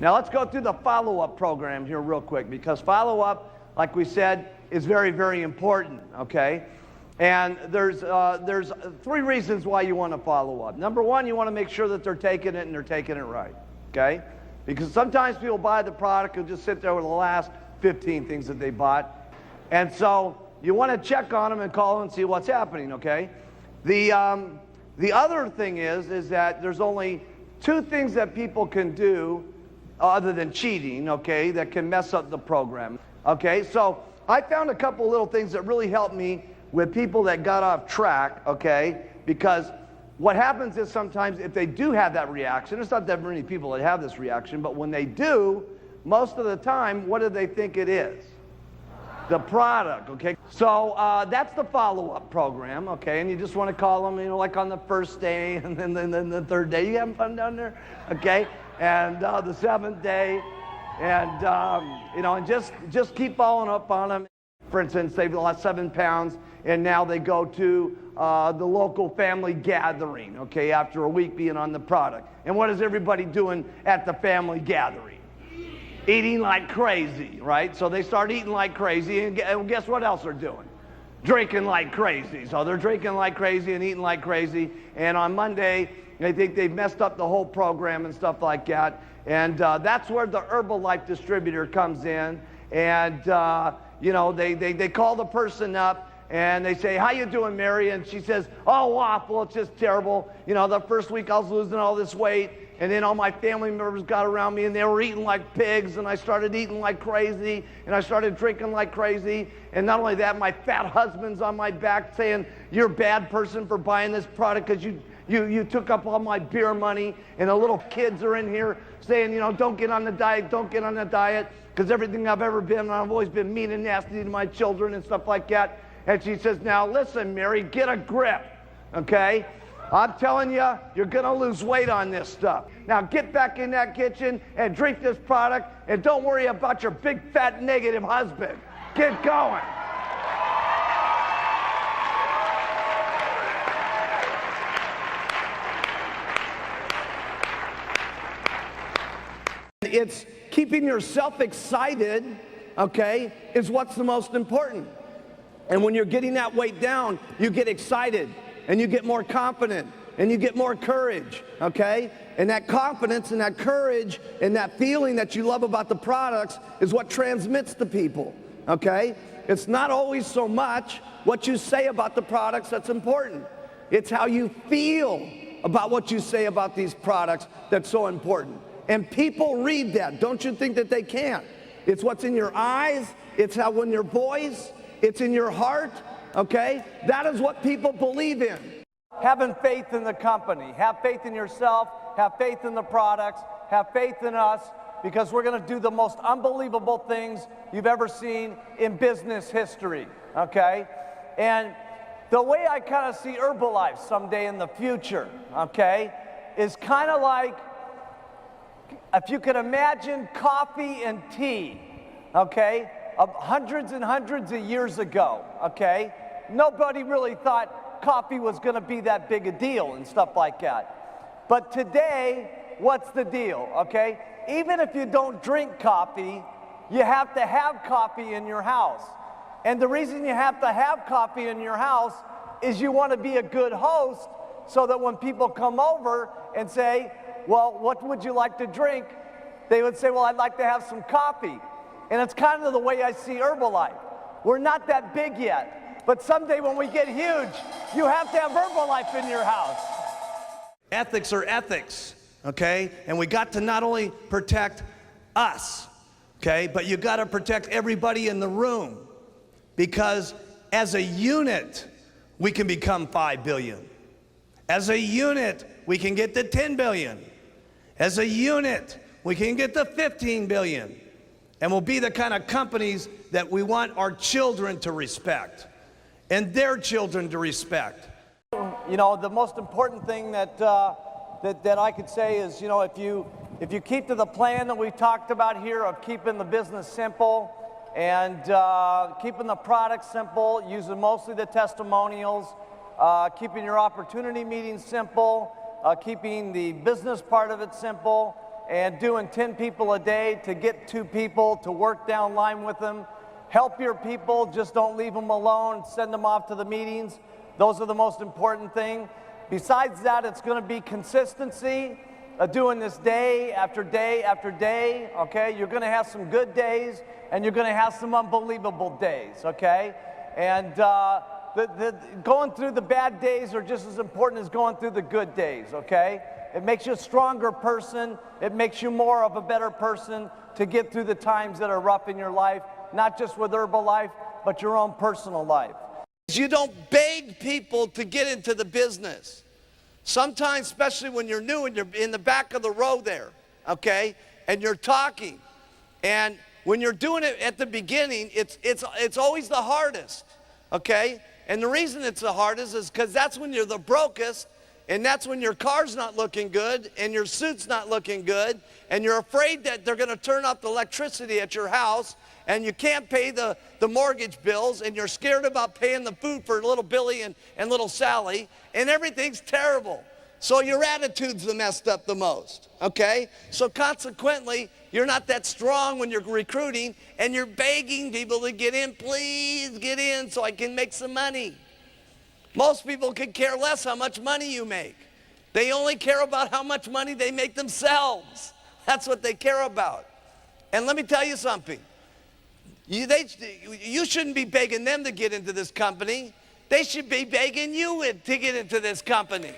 Now let's go through the follow-up program here real quick, because follow-up, like we said, is very, very important, okay? And there's 3 reasons why you want to follow up. Number 1, you want to make sure that they're taking it and they're taking it right, okay? Because sometimes people buy the product and just sit there with the last 15 things that they bought. And so you want to check on them and call them and see what's happening, okay? The other thing is that there's only 2 things that people can do other than cheating, okay, that can mess up the program, okay? So I found a couple little things that really helped me with people that got off track, okay? Because what happens is sometimes if they do have that reaction, it's not that many people that have this reaction, but when they do, most of the time, what do they think it is? The product, okay? So that's the follow-up program, okay? And you just want to call them, you know, like on the first day and then the 3rd day. You having fun down there? Okay? And the 7th day. And, you know, and just keep following up on them. For instance, they've lost 7 pounds, and now they go to the local family gathering, okay, after a week being on the product. And what is everybody doing at the family gathering? Eating like crazy, right? So they start eating like crazy, and guess what else they're doing? Drinking like crazy. So they're drinking like crazy and eating like crazy, and on Monday, they think they've messed up the whole program and stuff like that. And that's where the Herbalife distributor comes in, and you know, they call the person up, and they say, how you doing, Mary? And she says, oh, awful, it's just terrible. You know, the first week I was losing all this weight, and then all my family members got around me, and they were eating like pigs, and I started eating like crazy, and I started drinking like crazy. And not only that, my fat husband's on my back saying, you're a bad person for buying this product because you took up all my beer money. And the little kids are in here saying, you know, don't get on the diet, don't get on the diet, because everything I've ever been, I've always been mean and nasty to my children and stuff like that. And she says, now listen, Mary, get a grip, okay? I'm telling you, you're gonna lose weight on this stuff. Now get back in that kitchen and drink this product, and don't worry about your big fat negative husband. Get going. It's keeping yourself excited, okay, is what's the most important. And when you're getting that weight down, you get excited, and you get more confident, and you get more courage, okay? And that confidence and that courage and that feeling that you love about the products is what transmits to people, okay? It's not always so much what you say about the products that's important. It's how you feel about what you say about these products that's so important. And people read that. Don't you think that they can't? It's what's in your eyes. It's how in your voice. It's in your heart, okay? That is what people believe in. Having faith in the company. Have faith in yourself. Have faith in the products. Have faith in us, because we're going to do the most unbelievable things you've ever seen in business history, okay? And the way I kind of see Herbalife someday in the future, okay, is kind of like, if you could imagine coffee and tea, okay, of hundreds and hundreds of years ago, okay? Nobody really thought coffee was going to be that big a deal and stuff like that. But today, what's the deal, okay? Even if you don't drink coffee, you have to have coffee in your house. And the reason you have to have coffee in your house is you want to be a good host, so that when people come over and say, well, what would you like to drink? They would say, well, I'd like to have some coffee. And it's kind of the way I see Herbalife. We're not that big yet, but someday when we get huge, you have to have Herbalife in your house. Ethics are ethics, okay? And we got to not only protect us, okay, but you got to protect everybody in the room, because as a unit, we can become 5 billion. As a unit, we can get to 10 billion. As a unit, we can get to 15 billion. And we'll be the kind of companies that we want our children to respect and their children to respect. You know, the most important thing that I could say is, you know, if you keep to the plan that we talked about here of keeping the business simple and keeping the product simple, using mostly the testimonials, keeping your opportunity meetings simple, keeping the business part of it simple, and doing 10 people a day to get 2 people to work down line with them. Help your people, just don't leave them alone, send them off to the meetings. Those are the most important thing. Besides that, it's going to be consistency, doing this day after day after day, okay? You're going to have some good days, and you're going to have some unbelievable days, okay? And going through the bad days are just as important as going through the good days, okay? It makes you a stronger person. It makes you more of a better person to get through the times that are rough in your life, not just with Herbalife, but your own personal life. You don't beg people to get into the business. Sometimes, especially when you're new and you're in the back of the row there, okay, and you're talking, and when you're doing it at the beginning, it's always the hardest, okay? And the reason it's the hardest is because that's when you're the brokest, and that's when your car's not looking good, and your suit's not looking good, and you're afraid that they're going to turn off the electricity at your house, and you can't pay the mortgage bills, and you're scared about paying the food for little Billy and little Sally, and everything's terrible. So your attitude's the messed up the most, okay? So consequently, you're not that strong when you're recruiting, and you're begging people to get in, please get in so I can make some money. Most people could care less how much money you make. They only care about how much money they make themselves. That's what they care about. And let me tell you something. You shouldn't be begging them to get into this company. They should be begging you to get into this company.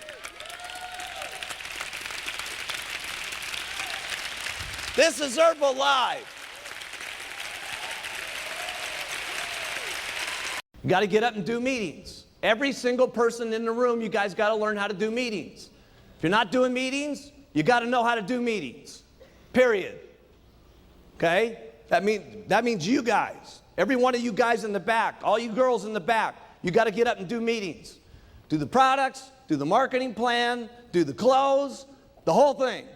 This is Herbalife. You got to get up and do meetings. Every single person in the room, you guys got to learn how to do meetings. If you're not doing meetings, you got to know how to do meetings. Period. Okay? That means you guys. Every one of you guys in the back, all you girls in the back, you got to get up and do meetings. Do the products, do the marketing plan, do the clothes, the whole thing.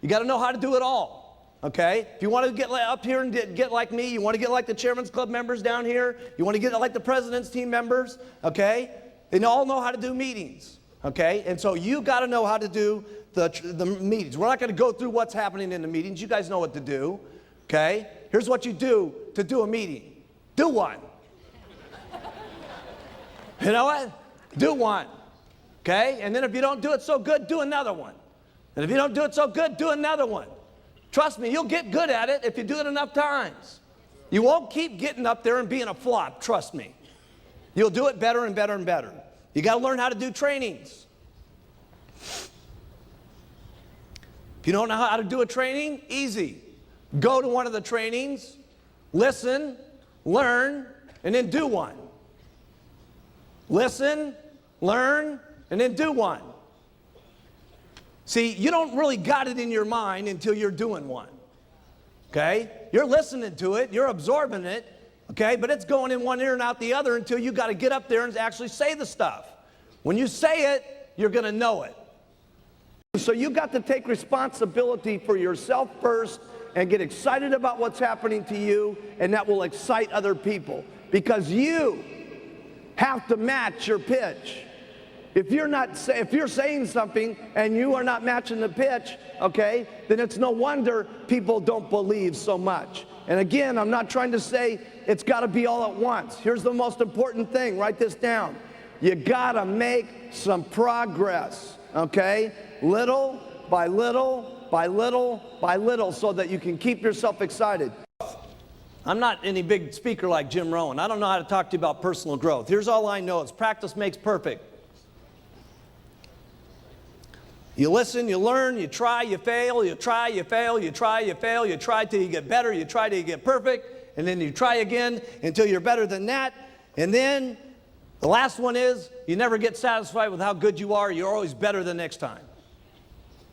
You got to know how to do it all. Okay? If you want to get up here and get like me, you want to get like the Chairman's Club members down here, you want to get like the President's team members, okay? They all know how to do meetings, okay? And so you got to know how to do the meetings. We're not going to go through what's happening in the meetings. You guys know what to do, okay? Here's what you do to do a meeting. Do one. You know what? Do one, okay? And then if you don't do it so good, do another one. And if you don't do it so good, do another one. Trust me, you'll get good at it if you do it enough times. You won't keep getting up there and being a flop, trust me. You'll do it better and better and better. You got to learn how to do trainings. If you don't know how to do a training, easy. Go to one of the trainings, listen, learn, and then do one. Listen, learn, and then do one. See, you don't really got it in your mind until you're doing one, okay? You're listening to it, you're absorbing it, okay? But it's going in one ear and out the other until you got to get up there and actually say the stuff. When you say it, you're going to know it. So you got to take responsibility for yourself first and get excited about what's happening to you, and that will excite other people because you have to match your pitch. If you're saying something and you are not matching the pitch, okay, then it's no wonder people don't believe so much. And again, I'm not trying to say it's got to be all at once. Here's the most important thing. Write this down. You got to make some progress, okay? Little by little by little by little so that you can keep yourself excited. I'm not any big speaker like Jim Rohn. I don't know how to talk to you about personal growth. Here's all I know is practice makes perfect. You listen, you learn, you try, you fail, you try, you fail, you try, you fail, you try till you get better, you try till you get perfect, and then you try again until you're better than that. And then the last one is you never get satisfied with how good you are. You're always better the next time.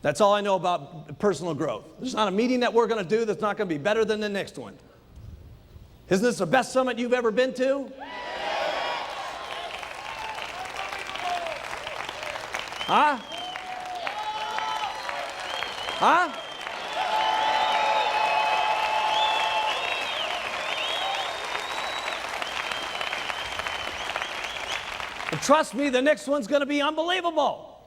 That's all I know about personal growth. There's not a meeting that we're going to do that's not going to be better than the next one. Isn't this the best summit you've ever been to? Huh? Huh? And trust me, the next one's going to be unbelievable.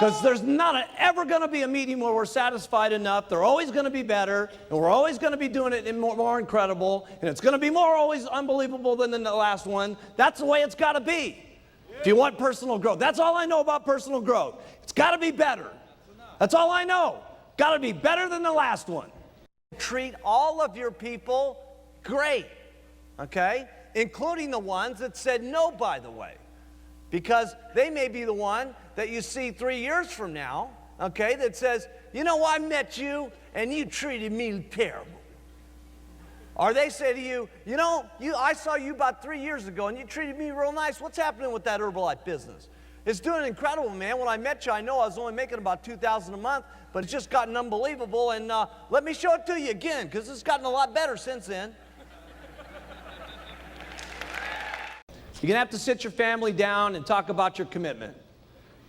Because there's not ever going to be a meeting where we're satisfied enough. They're always going to be better, and we're always going to be doing it more incredible, and it's going to be more always unbelievable than the last one. That's the way it's got to be. If you want personal growth. That's all I know about personal growth. It's got to be better. That's all I know. Got to be better than the last one. Treat all of your people great, okay? Including the ones that said no, by the way. Because they may be the one that you see 3 years from now, okay, that says, you know, I met you and you treated me terrible. Or they say to you, you know, I saw you about 3 years ago and you treated me real nice. What's happening with that Herbalife business? It's doing incredible, man. When I met you, I know I was only making about $2,000 a month, but it's just gotten unbelievable. And let me show it to you again, because it's gotten a lot better since then. You're going to have to sit your family down and talk about your commitment.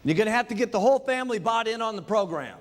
You're going to have to get the whole family bought in on the program,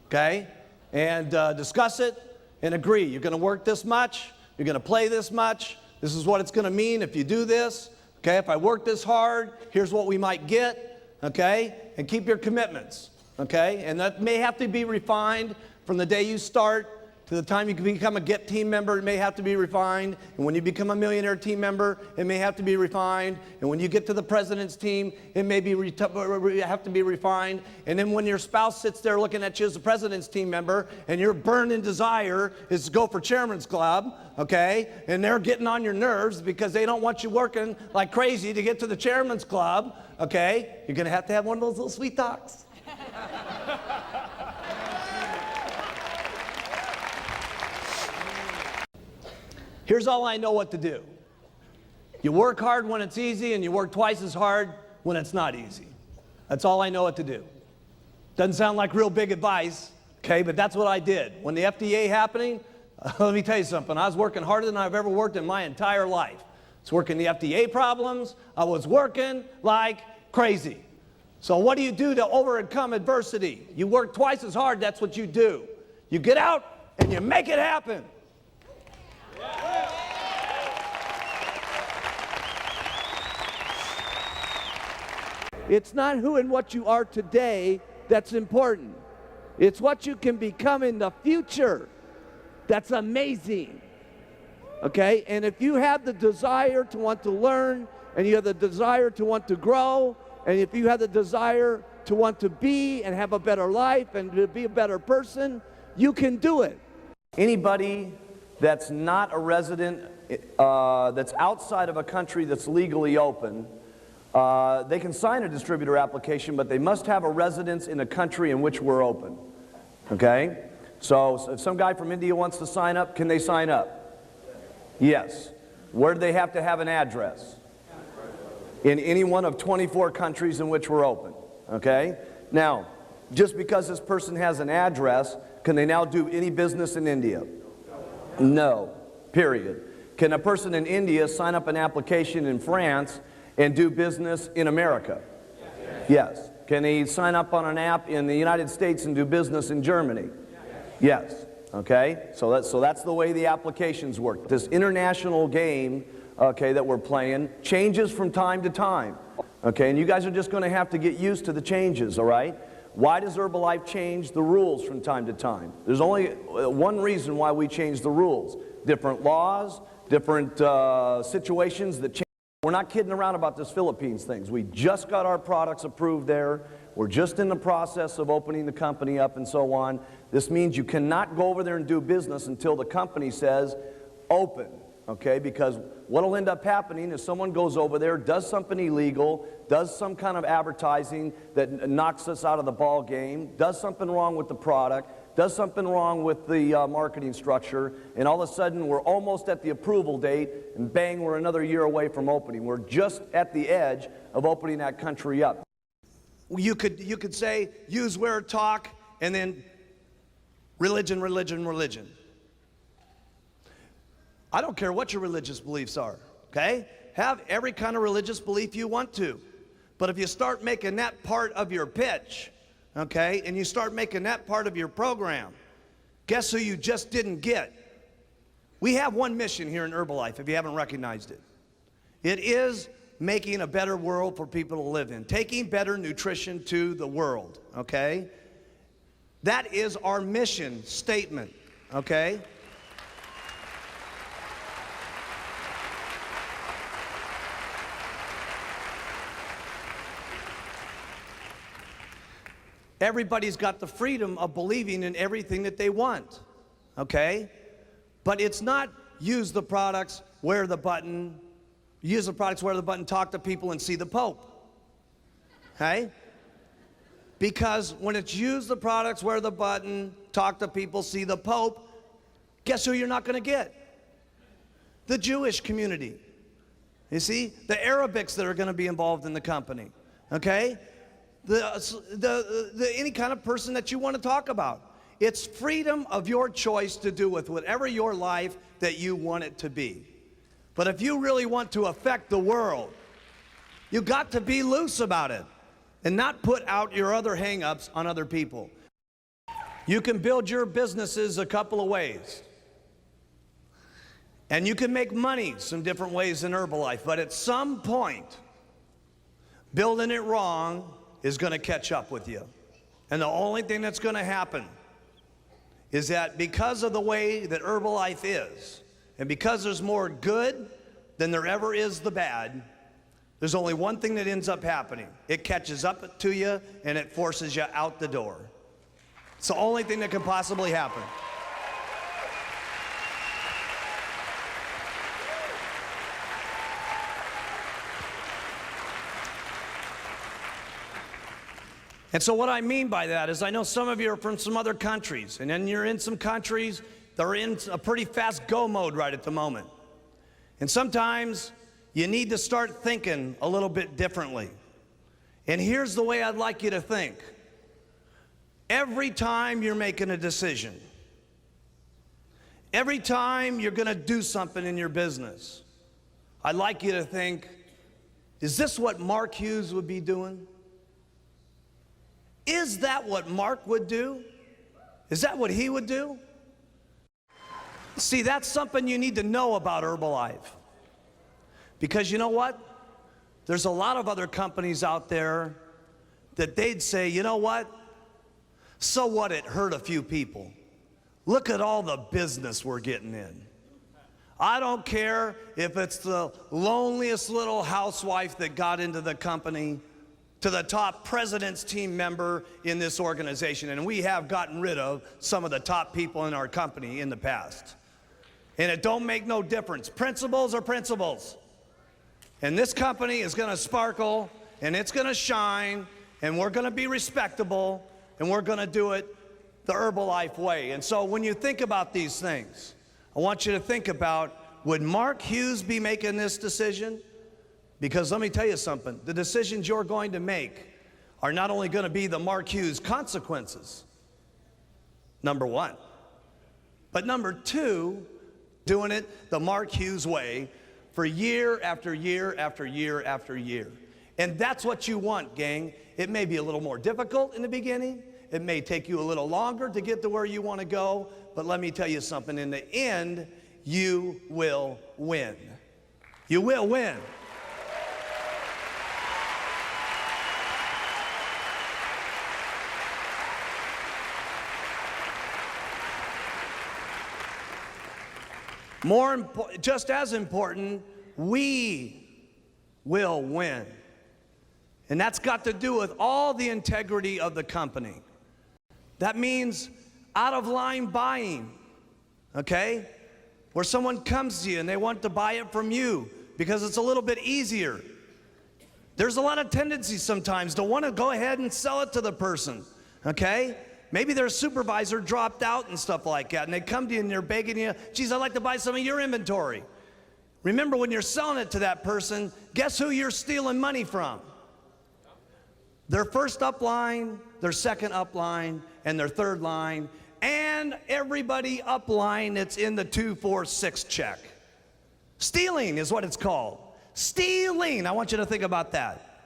okay? And discuss it and agree. You're going to work this much. You're going to play this much. This is what it's going to mean if you do this. Okay, if I work this hard, here's what we might get, okay? And keep your commitments, okay? And that may have to be refined from the day you start to the time you can become a GET team member. It may have to be refined. And when you become a millionaire team member, it may have to be refined. And when you get to the president's team, it may be have to be refined. And then when your spouse sits there looking at you as a president's team member, and your burning desire is to go for chairman's club, okay? And they're getting on your nerves because they don't want you working like crazy to get to the chairman's club, okay? You're going to have one of those little sweet talks. Here's all I know what to do. You work hard when it's easy, and you work twice as hard when it's not easy. That's all I know what to do. Doesn't sound like real big advice, okay, but that's what I did. When the FDA happening, let me tell you something. I was working harder than I've ever worked in my entire life. I was working the FDA problems. I was working like crazy. So what do you do to overcome adversity? You work twice as hard. That's what you do. You get out and you make it happen. It's not who and what you are today that's important. It's what you can become in the future that's amazing. Okay? And if you have the desire to want to learn, and you have the desire to want to grow, and if you have the desire to want to be and have a better life and to be a better person, you can do it. Anybody that's not a resident, that's outside of a country that's legally open, they can sign a distributor application, but they must have a residence in a country in which we're open. Okay? So if some guy from India wants to sign up, can they sign up? Yes. Where do they have to have an address? In any one of 24 countries in which we're open. Okay? Now, just because this person has an address, can they now do any business in India? No. Period. Can a person in India sign up an application in France and do business in America? Yes. Can he sign up on an app in the United States and do business in Germany? Yes. Okay? So that's the way the applications work. This international game, okay, that we're playing changes from time to time. Okay? And you guys are just going to have to get used to the changes, all right? Why does Herbalife change the rules from time to time? There's only one reason why we change the rules. Different laws, different situations that change. We're not kidding around about this Philippines things. We just got our products approved there. We're just in the process of opening the company up and so on. This means you cannot go over there and do business until the company says open, okay? Because what will end up happening is someone goes over there, does something illegal, does some kind of advertising that knocks us out of the ball game, does something wrong with the product, does something wrong with the marketing structure, and all of a sudden we're almost at the approval date, and bang, we're another year away from opening. We're just at the edge of opening that country up. You could say, use, where, talk, and then religion, religion, religion. I don't care what your religious beliefs are, okay? Have every kind of religious belief you want to. But if you start making that part of your pitch, okay, and you start making that part of your program, guess who you just didn't get? We have one mission here in Herbalife, if you haven't recognized it. It is making a better world for people to live in, taking better nutrition to the world, okay? That is our mission statement, okay? Everybody's got the freedom of believing in everything that they want, okay? But it's not use the products, wear the button, use the products, wear the button, talk to people and see the Pope, okay? Because when it's use the products, wear the button, talk to people, see the Pope, guess who you're not gonna get? The Jewish community. You see, the Arabics that are gonna be involved in the company, okay? Any kind of person that you want to talk about. It's freedom of your choice to do with whatever your life that you want it to be. But if you really want to affect the world, you got to be loose about it and not put out your other hang-ups on other people. You can build your businesses a couple of ways. And you can make money some different ways in Herbalife, but at some point, building it wrong is going to catch up with you. And the only thing that's going to happen is that because of the way that Herbalife is, and because there's more good than there ever is the bad, there's only one thing that ends up happening. It catches up to you and it forces you out the door. It's the only thing that can possibly happen. And so what I mean by that is I know some of you are from some other countries, and then you're in some countries that are in a pretty fast go mode right at the moment. And sometimes you need to start thinking a little bit differently. And here's the way I'd like you to think. Every time you're making a decision, every time you're gonna do something in your business, I'd like you to think, is this what Mark Hughes would be doing? Is that what Mark would do? Is that what he would do? See, that's something you need to know about Herbalife. Because you know what? There's a lot of other companies out there that they'd say, you know what? So what, it hurt a few people. Look at all the business we're getting in. I don't care if it's the loneliest little housewife that got into the company to the top president's team member in this organization. And we have gotten rid of some of the top people in our company in the past. And it don't make no difference. Principles are principles. And this company is gonna sparkle, and it's gonna shine, and we're gonna be respectable, and we're gonna do it the Herbalife way. And so when you think about these things, I want you to think about, would Mark Hughes be making this decision? Because let me tell you something, the decisions you're going to make are not only going to be the Mark Hughes consequences, number one, but number two, doing it the Mark Hughes way for year after year after year after year. And that's what you want, gang. It may be a little more difficult in the beginning. It may take you a little longer to get to where you want to go, but let me tell you something, in the end, you will win. You will win. Just as important, we will win. And that's got to do with all the integrity of the company. That means out of line buying, okay? Where someone comes to you and they want to buy it from you because it's a little bit easier. There's a lot of tendency sometimes to want to go ahead and sell it to the person, okay? Maybe their supervisor dropped out and stuff like that, and they come to you and they're begging you, geez, I'd like to buy some of your inventory. Remember, when you're selling it to that person, guess who you're stealing money from? Their first upline, their second upline, and their third line, and everybody upline that's in the 2, 4, 6 check. Stealing is what it's called. Stealing. I want you to think about that.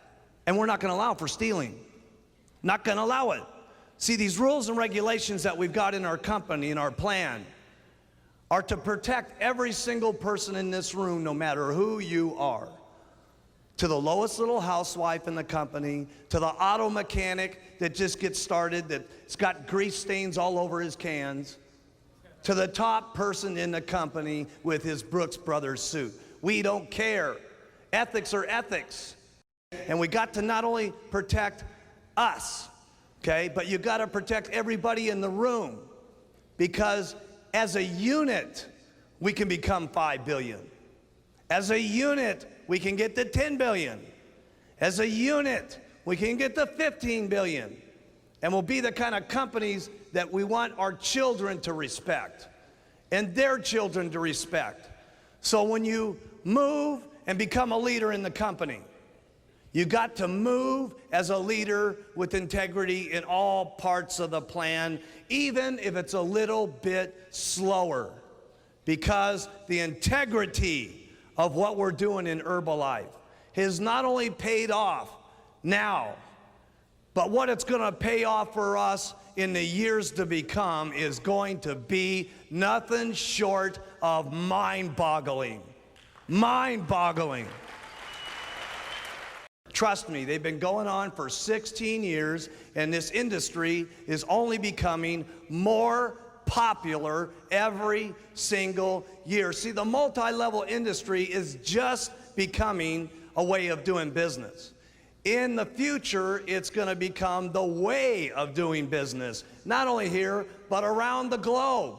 And we're not going to allow for stealing. Not going to allow it. See, these rules and regulations that we've got in our company, in our plan, are to protect every single person in this room, no matter who you are. to the lowest little housewife in the company, to the auto mechanic that just gets started, that's got grease stains all over his cans, to the top person in the company with his Brooks Brothers suit. We don't care. Ethics are ethics. And we got to not only protect us, okay, but you got to protect everybody in the room, because as a unit, we can become 5 billion. As a unit, we can get to 10 billion. As a unit, we can get to 15 billion. And we'll be the kind of companies that we want our children to respect and their children to respect. So when you move and become a leader in the company, you got to move as a leader with integrity in all parts of the plan, even if it's a little bit slower, because the integrity of what we're doing in Herbalife has not only paid off now, but what it's going to pay off for us in the years to become is going to be nothing short of mind-boggling. Mind-boggling. Trust me, they've been going on for 16 years, and this industry is only becoming more popular every single year. See, the multi-level industry is just becoming a way of doing business. In the future, it's going to become the way of doing business, not only here, but around the globe.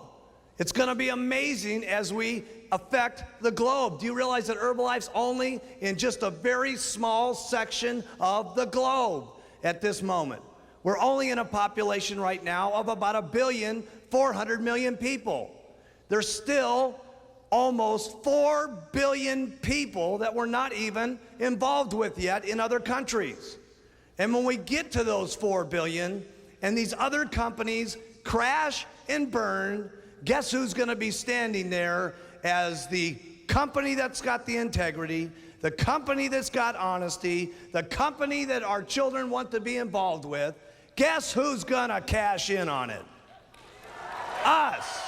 It's going to be amazing as we affect the globe. Do you realize that Herbalife's only in just a very small section of the globe at this moment? We're only in a population right now of about 1,400,000,000 people. There's still almost 4 billion people that we're not even involved with yet in other countries. And when we get to those 4 billion and these other companies crash and burn, guess who's going to be standing there as the company that's got the integrity, the company that's got honesty, the company that our children want to be involved with? Guess who's going to cash in on it? Us.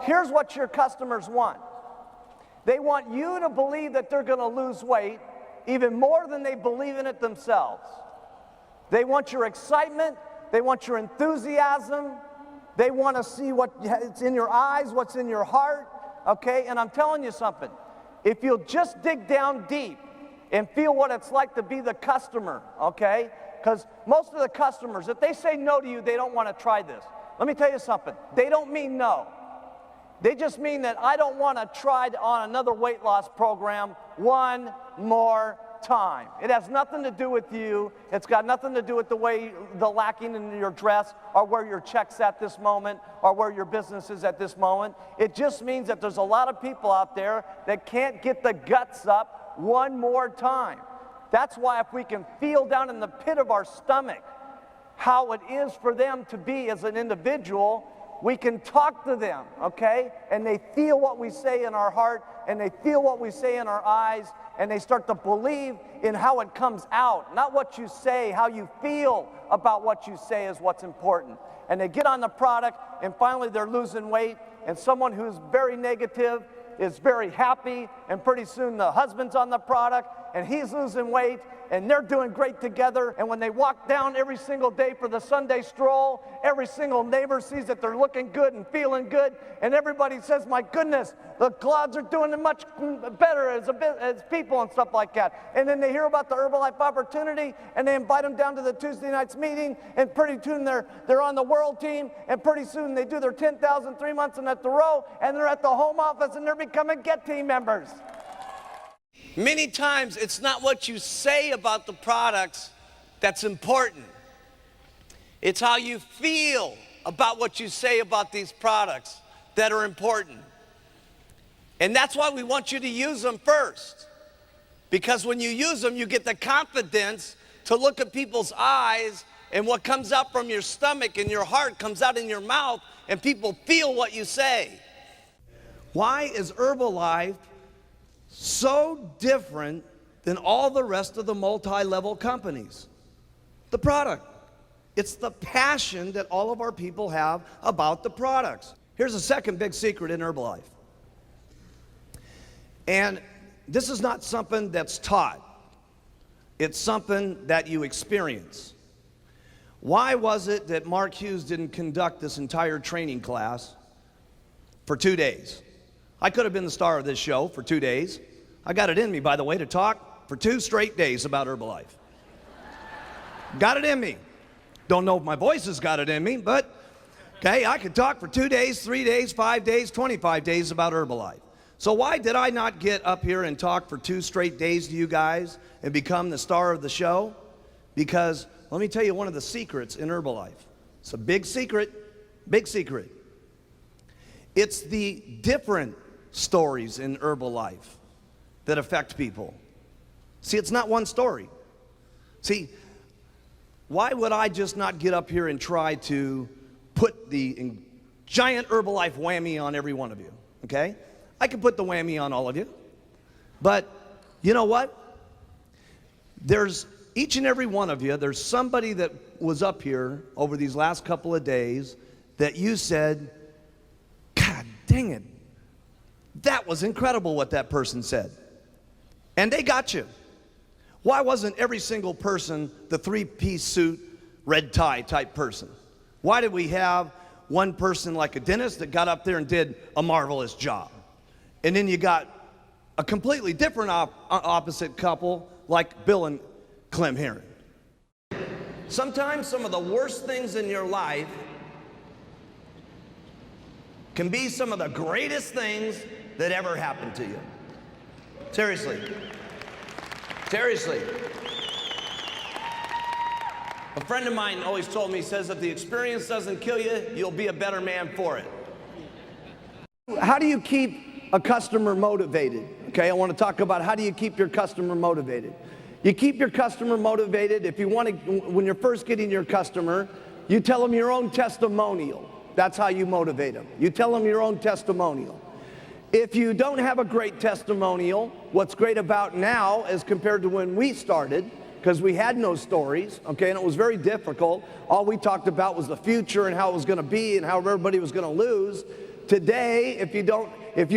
Here's what your customers want. They want you to believe that they're going to lose weight even more than they believe in it themselves. They want your excitement. They want your enthusiasm. They want to see what's in your eyes, what's in your heart, okay? And I'm telling you something. If you'll just dig down deep and feel what it's like to be the customer, okay? Because most of the customers, if they say no to you, they don't want to try this. Let me tell you something. They don't mean no. They just mean that I don't want to try on another weight loss program one more time. It has nothing to do with you. It's got nothing to do with the lacking in your dress or where your check's at this moment or where your business is at this moment. It just means that there's a lot of people out there that can't get the guts up one more time. That's why if we can feel down in the pit of our stomach how it is for them to be as an individual, we can talk to them, okay? And they feel what we say in our heart, and they feel what we say in our eyes, and they start to believe in how it comes out. Not what you say, how you feel about what you say is what's important. And they get on the product, and finally they're losing weight, and someone who's very negative is very happy, and pretty soon the husband's on the product, and he's losing weight, and they're doing great together. And when they walk down every single day for the Sunday stroll, every single neighbor sees that they're looking good and feeling good, and everybody says, my goodness, the clouds are doing it much better as people and stuff like that. And then they hear about the Herbalife opportunity, and they invite them down to the Tuesday night's meeting, and pretty soon they're on the world team, and pretty soon they do their 10,000 3 months in at the row, and they're at the home office, and they're becoming Get Team members. Many times it's not what you say about the products that's important. It's how you feel about what you say about these products that are important. And that's why we want you to use them first. Because when you use them, you get the confidence to look at people's eyes, and what comes out from your stomach and your heart comes out in your mouth, and people feel what you say. Why is Herbalife so different than all the rest of the multi-level companies? The product. It's the passion that all of our people have about the products. Here's a second big secret in Herbalife. And this is not something that's taught. It's something that you experience. Why was it that Mark Hughes didn't conduct this entire training class for 2 days? I could have been the star of this show for 2 days. I got it in me, by the way, to talk for 2 straight days about Herbalife. Got it in me. Don't know if my voice has got it in me, but okay, I could talk for 2 days, 3 days, 5 days, 25 days about Herbalife. So why did I not get up here and talk for 2 straight days to you guys and become the star of the show? Because let me tell you one of the secrets in Herbalife. It's a big secret, big secret. It's the different stories in Herbalife that affect people. See, it's not one story. See, why would I just not get up here and try to put the giant Herbalife whammy on every one of you, okay? I can put the whammy on all of you. But you know what? There's each and every one of you, there's somebody that was up here over these last couple of days that you said, God dang it, that was incredible what that person said. And they got you. Why wasn't every single person the 3-piece suit, red tie type person? Why did we have one person like a dentist that got up there and did a marvelous job? And then you got a completely different opposite couple like Bill and Clem Heron. Sometimes some of the worst things in your life can be some of the greatest things that ever happened to you. Seriously. Seriously. A friend of mine always told me, he says, if the experience doesn't kill you, you'll be a better man for it. How do you keep a customer motivated? Okay, I want to talk about how do you keep your customer motivated. You keep your customer motivated if you want to, when you're first getting your customer, you tell them your own testimonial. That's how you motivate them. You tell them your own testimonial. If you don't have a great testimonial, what's great about now as compared to when we started, because we had no stories, okay, and it was very difficult. All we talked about was the future and how it was going to be and how everybody was going to lose. Today, if you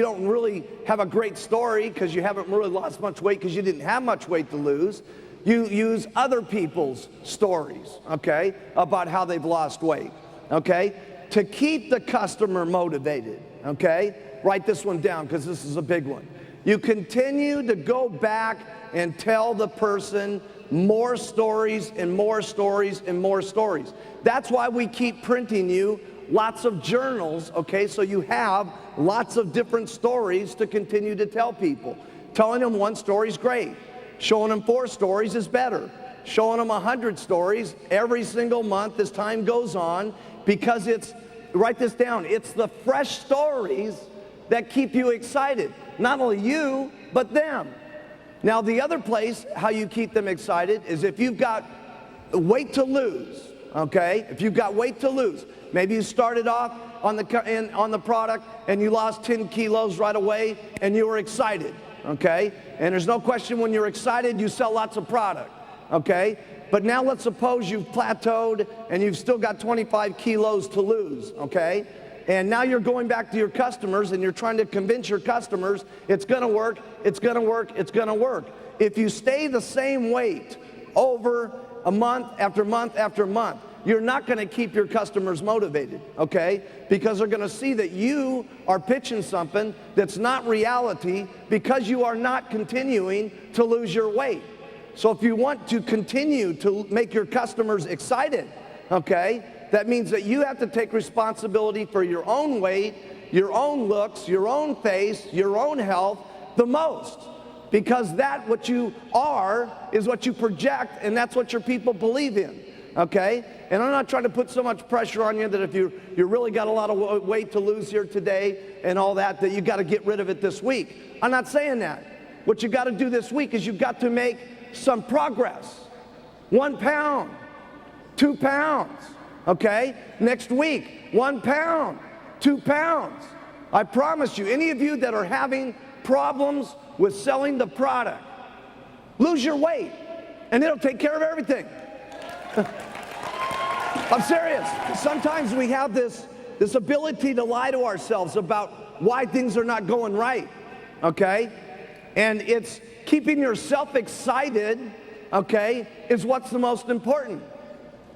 don't really have a great story because you haven't really lost much weight because you didn't have much weight to lose, you use other people's stories, okay, about how they've lost weight, okay, to keep the customer motivated, okay? Write this one down because this is a big one. You continue to go back and tell the person more stories and more stories and more stories. That's why we keep printing you lots of journals, okay, so you have lots of different stories to continue to tell people. Telling them one story is great. Showing them 4 stories is better. Showing them 100 stories every single month as time goes on, because it's, write this down, it's the fresh stories that keep you excited. Not only you, but them. Now the other place how you keep them excited is if you've got weight to lose, okay? If you've got weight to lose, maybe you started off on the product and you lost 10 kilos right away and you were excited, okay? And there's no question when you're excited, you sell lots of product, okay? But now let's suppose you've plateaued and you've still got 25 kilos to lose, okay? And now you're going back to your customers and you're trying to convince your customers it's gonna work, it's gonna work, it's gonna work. If you stay the same weight over a month after month after month, you're not gonna keep your customers motivated, okay? Because they're gonna see that you are pitching something that's not reality because you are not continuing to lose your weight. So if you want to continue to make your customers excited, okay, that means that you have to take responsibility for your own weight, your own looks, your own face, your own health the most. Because that what you are is what you project, and that's what your people believe in, okay? And I'm not trying to put so much pressure on you that if you really got a lot of weight to lose here today and all that you got to get rid of it this week. I'm not saying that. What you got to do this week is you've got to make some progress. 1 pound, 2 pounds. Okay, next week, 1 pound, 2 pounds. I promise you, any of you that are having problems with selling the product, lose your weight and it'll take care of everything. I'm serious. Sometimes we have this ability to lie to ourselves about why things are not going right, okay? And it's keeping yourself excited, okay, is what's the most important.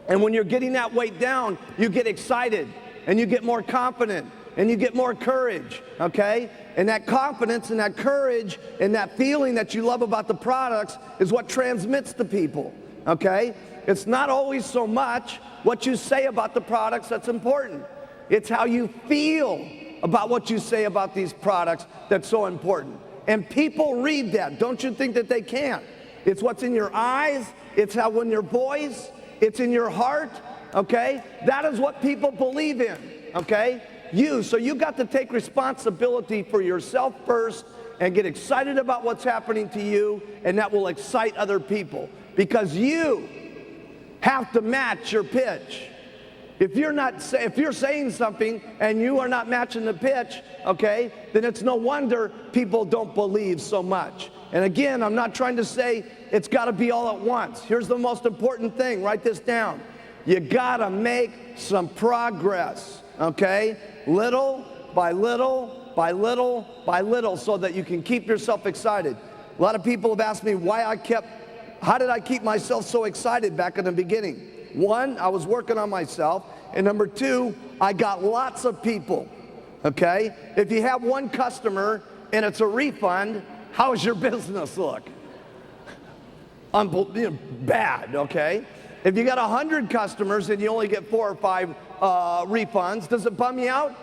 And when you're getting that weight down, you get excited and you get more confident and you get more courage, okay? And that confidence and that courage and that feeling that you love about the products is what transmits to people, okay? It's not always so much what you say about the products that's important. It's how you feel about what you say about these products that's so important. And people read that. Don't you think that they can't? It's what's in your eyes. It's how in your voice. It's in your heart, okay? That is what people believe in, okay? So you got to take responsibility for yourself first and get excited about what's happening to you, and that will excite other people because you have to match your pitch. If you're saying something and you are not matching the pitch, okay, then it's no wonder people don't believe so much. And again, I'm not trying to say it's got to be all at once. Here's the most important thing. Write this down. You got to make some progress, okay? Little by little by little by little so that you can keep yourself excited. A lot of people have asked me how did I keep myself so excited back in the beginning? One, I was working on myself. And number two, I got lots of people, okay? If you have one customer and it's a refund, how's your business look? Bad, okay? If you got 100 customers and you only get 4 or 5 refunds, does it bum you out?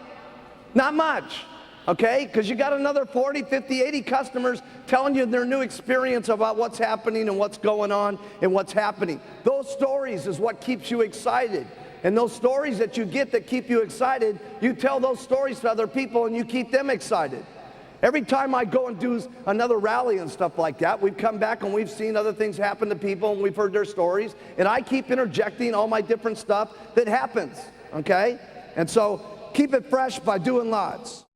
Not much. Okay, because you got another 40, 50, 80 customers telling you their new experience about what's happening and what's going on and what's happening. Those stories is what keeps you excited. And those stories that you get that keep you excited, you tell those stories to other people and you keep them excited. Every time I go and do another rally and stuff like that, we've come back and we've seen other things happen to people and we've heard their stories. And I keep interjecting all my different stuff that happens, okay? And so keep it fresh by doing lots.